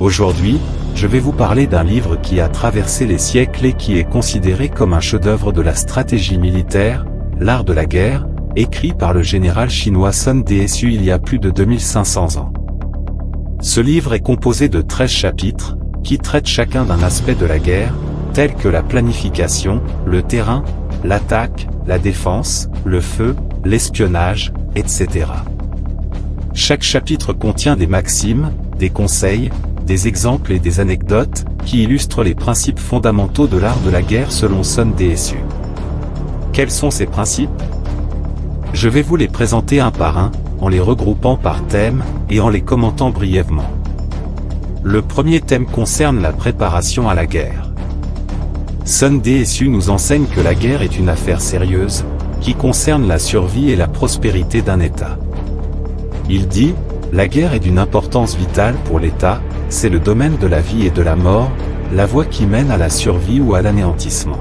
Aujourd'hui, je vais vous parler d'un livre qui a traversé les siècles et qui est considéré comme un chef-d'œuvre de la stratégie militaire, L'art de la guerre, écrit par le général chinois Sun Tzu il y a plus de 2500 ans. Ce livre est composé de 13 chapitres, qui traitent chacun d'un aspect de la guerre, tels que la planification, le terrain, l'attaque, la défense, le feu, l'espionnage, etc. Chaque chapitre contient des maximes, des conseils, des exemples et des anecdotes, qui illustrent les principes fondamentaux de l'art de la guerre selon Sun Tzu. Quels sont ces principes? Je vais vous les présenter un par un, en les regroupant par thème, et en les commentant brièvement. Le premier thème concerne la préparation à la guerre. Sun Tzu nous enseigne que la guerre est une affaire sérieuse, qui concerne la survie et la prospérité d'un État. Il dit, la guerre est d'une importance vitale pour l'État, c'est le domaine de la vie et de la mort, la voie qui mène à la survie ou à l'anéantissement.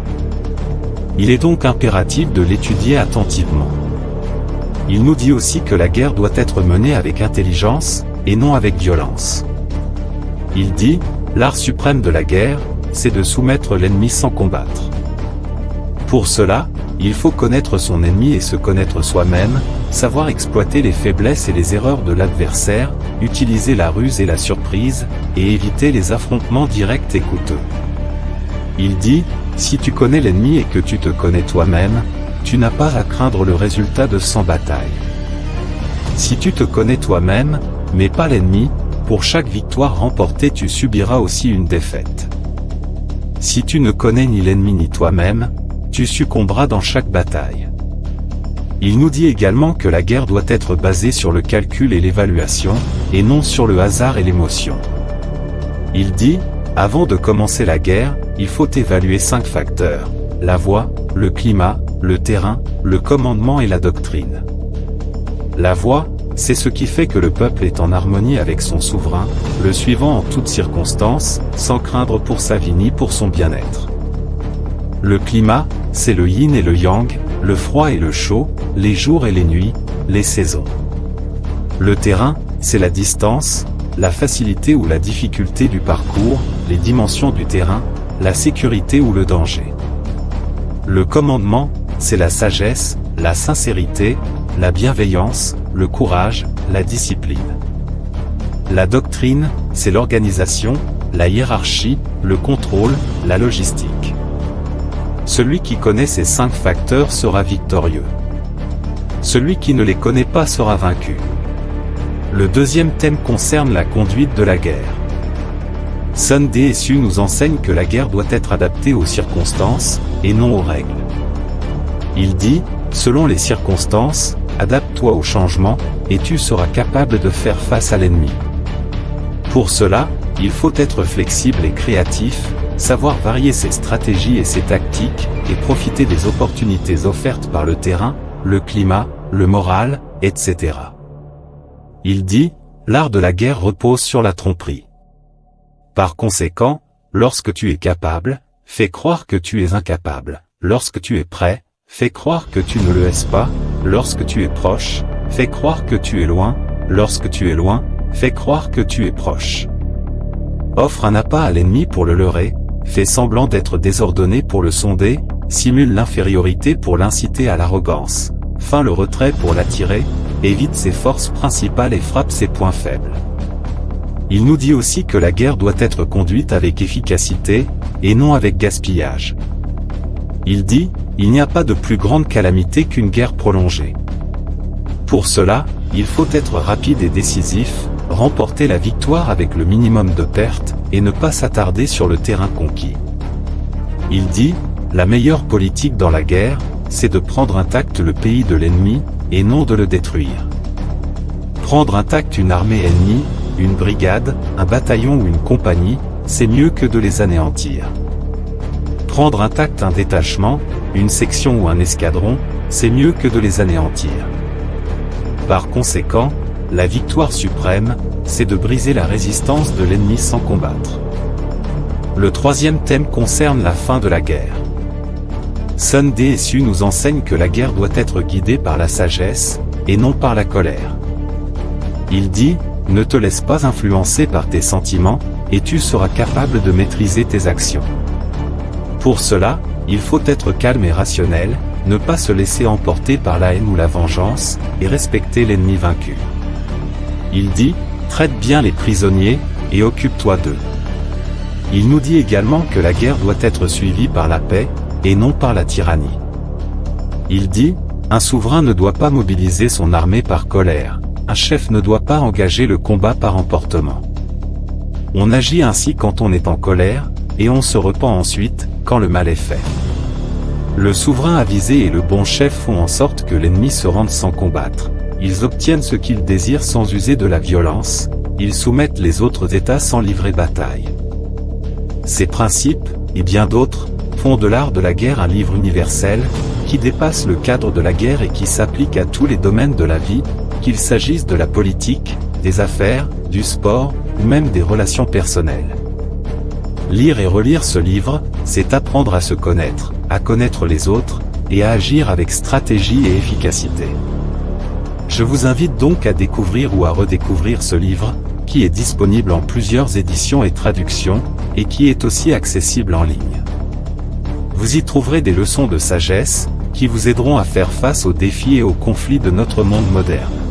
Il est donc impératif de l'étudier attentivement. Il nous dit aussi que la guerre doit être menée avec intelligence, et non avec violence. Il dit, l'art suprême de la guerre, c'est de soumettre l'ennemi sans combattre. Pour cela, il faut connaître son ennemi et se connaître soi-même, savoir exploiter les faiblesses et les erreurs de l'adversaire, utiliser la ruse et la surprise, et éviter les affrontements directs et coûteux. Il dit, si tu connais l'ennemi et que tu te connais toi-même, tu n'as pas à craindre le résultat de 100 batailles. Si tu te connais toi-même, mais pas l'ennemi, pour chaque victoire remportée tu subiras aussi une défaite. Si tu ne connais ni l'ennemi ni toi-même, tu succomberas dans chaque bataille. Il nous dit également que la guerre doit être basée sur le calcul et l'évaluation, et non sur le hasard et l'émotion. Il dit, avant de commencer la guerre, il faut évaluer 5 facteurs, la voie, le climat, le terrain, le commandement et la doctrine. La voie, c'est ce qui fait que le peuple est en harmonie avec son souverain, le suivant en toutes circonstances, sans craindre pour sa vie ni pour son bien-être. Le climat, c'est le yin et le yang, le froid et le chaud, les jours et les nuits, les saisons. Le terrain, c'est la distance, la facilité ou la difficulté du parcours, les dimensions du terrain, la sécurité ou le danger. Le commandement, c'est la sagesse, la sincérité, la bienveillance, le courage, la discipline. La doctrine, c'est l'organisation, la hiérarchie, le contrôle, la logistique. Celui qui connaît ces 5 facteurs sera victorieux. Celui qui ne les connaît pas sera vaincu. Le deuxième thème concerne la conduite de la guerre. Sun Tzu nous enseigne que la guerre doit être adaptée aux circonstances, et non aux règles. Il dit, selon les circonstances, adapte-toi au changement, et tu seras capable de faire face à l'ennemi. Pour cela, il faut être flexible et créatif, savoir varier ses stratégies et ses tactiques, et profiter des opportunités offertes par le terrain, le climat, le moral, etc. Il dit, l'art de la guerre repose sur la tromperie. Par conséquent, lorsque tu es capable, fais croire que tu es incapable. Lorsque tu es prêt, fais croire que tu ne le es pas. Lorsque tu es proche, fais croire que tu es loin. Lorsque tu es loin, fais croire que tu es proche. Offre un appât à l'ennemi pour le leurrer, fais semblant d'être désordonné pour le sonder, simule l'infériorité pour l'inciter à l'arrogance, feins le retrait pour l'attirer, évite ses forces principales et frappe ses points faibles. Il nous dit aussi que la guerre doit être conduite avec efficacité, et non avec gaspillage. Il dit, il n'y a pas de plus grande calamité qu'une guerre prolongée. Pour cela, il faut être rapide et décisif, remporter la victoire avec le minimum de pertes, et ne pas s'attarder sur le terrain conquis. Il dit, la meilleure politique dans la guerre, c'est de prendre intact le pays de l'ennemi, et non de le détruire. Prendre intact une armée ennemie, une brigade, un bataillon ou une compagnie, c'est mieux que de les anéantir. Prendre intact un détachement, une section ou un escadron, c'est mieux que de les anéantir. Par conséquent, la victoire suprême, c'est de briser la résistance de l'ennemi sans combattre. Le troisième thème concerne la fin de la guerre. Sun Tzu nous enseigne que la guerre doit être guidée par la sagesse, et non par la colère. Il dit, ne te laisse pas influencer par tes sentiments, et tu seras capable de maîtriser tes actions. Pour cela, il faut être calme et rationnel, ne pas se laisser emporter par la haine ou la vengeance, et respecter l'ennemi vaincu. Il dit, traite bien les prisonniers, et occupe-toi d'eux. Il nous dit également que la guerre doit être suivie par la paix, et non par la tyrannie. Il dit, un souverain ne doit pas mobiliser son armée par colère, un chef ne doit pas engager le combat par emportement. On agit ainsi quand on est en colère, et on se repent ensuite, quand le mal est fait. Le souverain avisé et le bon chef font en sorte que l'ennemi se rende sans combattre. Ils obtiennent ce qu'ils désirent sans user de la violence, ils soumettent les autres États sans livrer bataille. Ces principes, et bien d'autres, font de l'art de la guerre un livre universel, qui dépasse le cadre de la guerre et qui s'applique à tous les domaines de la vie, qu'il s'agisse de la politique, des affaires, du sport, ou même des relations personnelles. Lire et relire ce livre, c'est apprendre à se connaître, à connaître les autres, et à agir avec stratégie et efficacité. Je vous invite donc à découvrir ou à redécouvrir ce livre, qui est disponible en plusieurs éditions et traductions, et qui est aussi accessible en ligne. Vous y trouverez des leçons de sagesse, qui vous aideront à faire face aux défis et aux conflits de notre monde moderne.